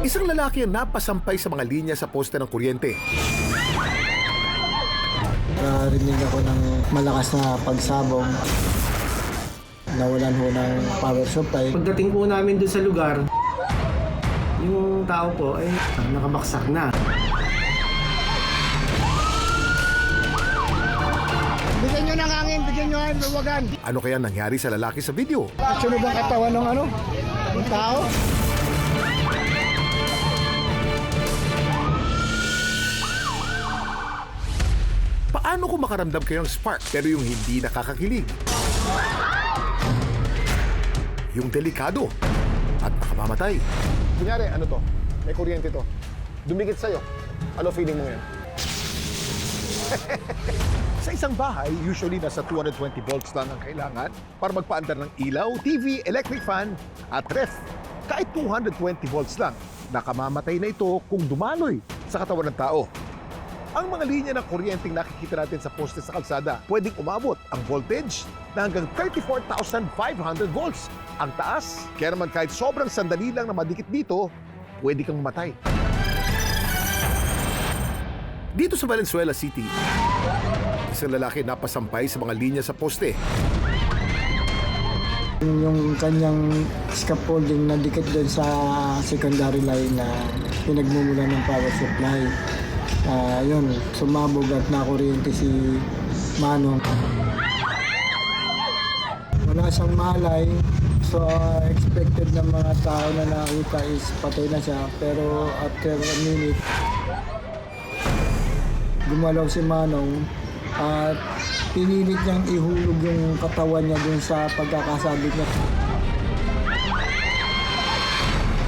Isang lalaki ang napasampay sa mga linya sa poste ng kuryente. Narinig ako ng malakas na pagsabog. Nawalan ho ng power supply. Pagdating po namin doon sa lugar, yung tao po ay nakabaksak na. Bigyan nyo ng hangin, bigyan nyo ng luwagan. Ano kaya nangyari sa lalaki sa video? Sunog ang katawan ng ng tao. Paano kung makaramdam kayo ng spark pero yung hindi nakakakilig? Yung delikado at makamamatay. Kunyari, ano to? May kuryente to. Dumikit sa'yo. Ano feeling mo yan? Sa isang bahay, usually nasa 220 volts lang ang kailangan para magpaandar ng ilaw, TV, electric fan, at ref. Kahit 220 volts lang, nakamamatay na ito kung dumaloy sa katawan ng tao. Ang mga linya ng kuryenteng nakikita natin sa poste sa kalsada, pwedeng umabot ang voltage na hanggang 34,500 volts. Ang taas, kaya naman kahit sobrang sandali lang na madikit dito, pwede kang mamatay. Dito sa Valenzuela City, isang lalaki napasampay sa mga linya sa poste. Yung kanyang scaffolding na dikit doon sa secondary line na pinagmumula ng power supply. Yun, sumabog at nakuryente si Manong. Wala siyang malay, so expected ng mga tao na nakita is patay na siya. Pero after a minute, gumalaw si Manong at pinilit niyang ihulog yung katawan niya dun sa pagkakasabit niya.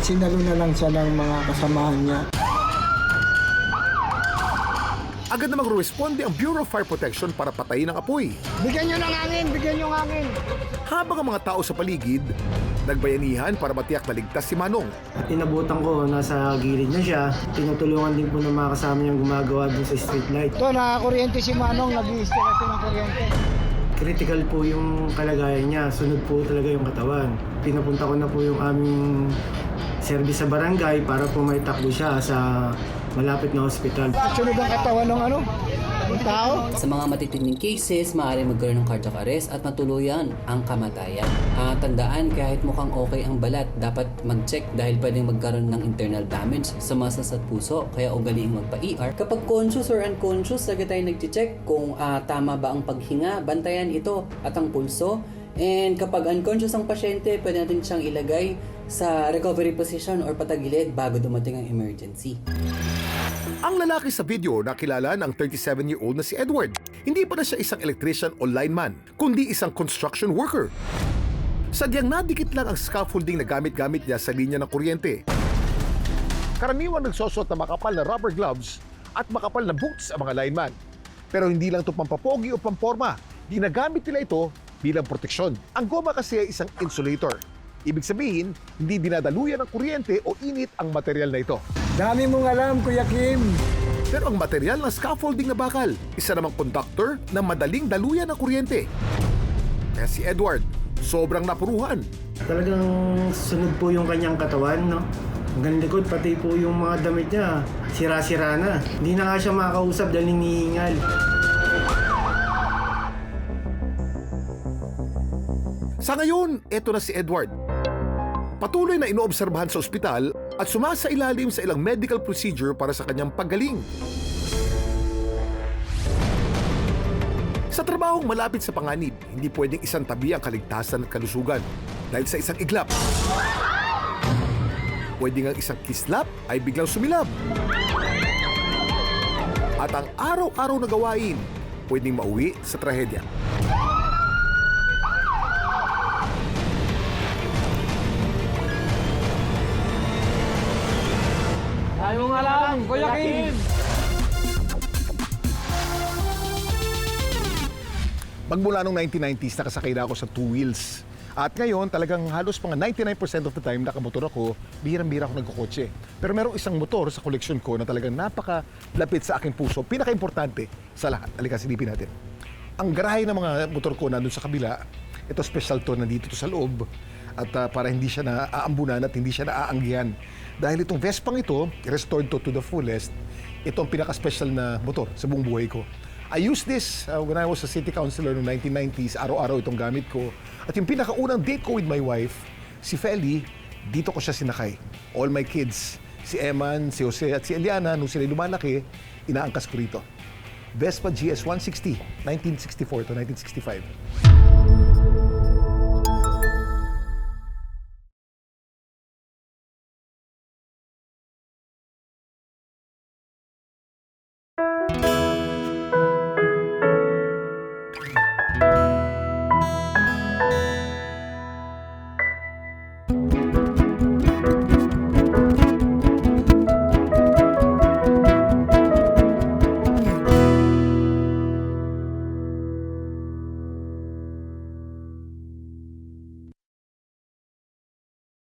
Sinalo na lang siya ng mga kasamahan niya. Agad na magresponde ang Bureau of Fire Protection para patayin ang apoy. Bigyan nyo ng hangin! Bigyan nyo ng hangin! Habang ang mga tao sa paligid, nagbayanihan para matiyak na ligtas si Manong. Inabutan ko, nasa gilid na siya. Tinutulungan din po ng mga kasama niyang gumagawa dun sa street light. Ito, nakakuryente si Manong, nag-i-installation ng kuryente. Critical po yung kalagayan niya. Sunod po talaga yung katawan. Pinapunta ko na po yung aming service sa barangay para po may takbo siya sa malapit na ospital. Sunog ang katawan ng ng tao. Sa mga matitinding cases, maaaring magkaroon ng cardiac arrest at matuluyan ang kamatayan. Tandaan, kahit mukhang okay ang balat, dapat mag-check dahil pwedeng magkaroon ng internal damage sa muscles at puso, kaya ugaliing magpa-ER. Kapag conscious or unconscious, lagi tayo nag-check kung tama ba ang paghinga, bantayan ito at ang pulso. And kapag unconscious ang pasyente, pwede natin siyang ilagay sa recovery position or patagilid bago dumating ang emergency. Ang lalaki sa video na kilala ng 37-year-old na si Edward. Hindi pa na siya isang electrician o lineman, kundi isang construction worker. Sadyang nadikit lang ang scaffolding na gamit-gamit niya sa linya ng kuryente. Karaniwan nagsusot ng makapal na rubber gloves at makapal na boots ang mga lineman. Pero hindi lang ito pampapogi o pamporma. Ginagamit nila ito bilang proteksyon. Ang goma kasi ay isang insulator. Ibig sabihin, hindi dinadaluyan ng kuryente o init ang material na ito. Dami mong alam, Kuya Kim. Pero ang material ng scaffolding na bakal, isa namang conductor na madaling daluyan ng kuryente. Kaya si Edward, sobrang napuruhan. Talagang sunod po yung kanyang katawan, no? Hanggang likod, pati po yung mga damit niya, sira-sira na. Hindi na nga siya makakausap dahil hinihingal. Sa ngayon, eto na si Edward. Patuloy na inoobserbahan sa ospital at sumasailalim sa ilang medical procedure para sa kanyang paggaling. Sa trabahong malapit sa panganib, hindi pwedeng isang tabi ang kaligtasan at kalusugan dahil sa isang iglap. Pwede nga isang kislap ay biglang sumilab. At ang araw-araw na gawain, pwedeng mauwi sa trahedya. Ayaw nga lang, Kuya Kim! Magmula noong 1990s, nakasakay na ako sa two wheels. At ngayon, talagang halos mga 99% of the time nakamotor ako, bihirang-bihira ako nagkukotse. Pero merong isang motor sa koleksyon ko na talagang napakalapit sa aking puso. Pinaka-importante sa lahat. Halika, silipin natin. Ang garahe ng mga motor ko nandun sa kabila. Ito special to, nandito to sa loob. at para hindi siya naaambunan at hindi siya naaanggihan. Dahil itong Vespang ito, restored to the fullest, ito ang pinaka-special na motor sa buong buhay ko. I used this when I was a city councilor noong 1990s. Araw-araw itong gamit ko. At yung pinakaunang date ko with my wife, si Feli, dito ko siya sinakay. All my kids, si Eman, si Jose at si Eliana, nung sila lumalaki, inaangkas ko rito. Vespa GS 160, 1964 to 1965.